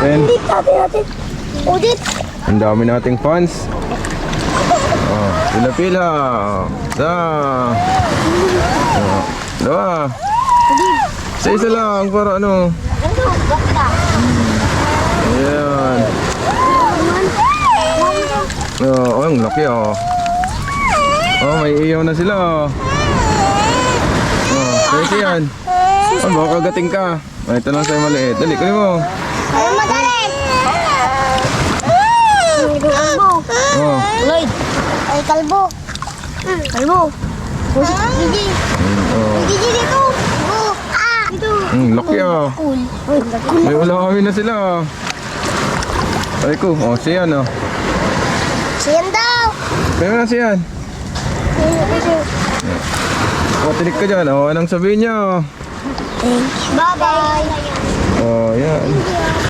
Then, Natin. Udit. ang dami nating fans. Oh, pila-pila. Isa. Oh, dalawa. Isa lang para ano. Ayan. Oh, ang laki oh. Oh, may iyaw na sila oh. Oh, pwede yan. Oh, baka kagating ka. Ay, ito lang sa'yo maliit. Dali, kunin mo. Ayaw magalit. Kalbo. Oh. Lloyd. Ay, kalbo. Kalbo. Gigi. Oh. Gigi dito. Dito. Laki oh. Cool. May ulawin na sila oh. Ay ko, oh, siyan oh. Siyan daw. Kaya na siyan. Oh, tinik ka dyan. Oh, anong sabihin niya oh. Bye-bye. Oh, yan.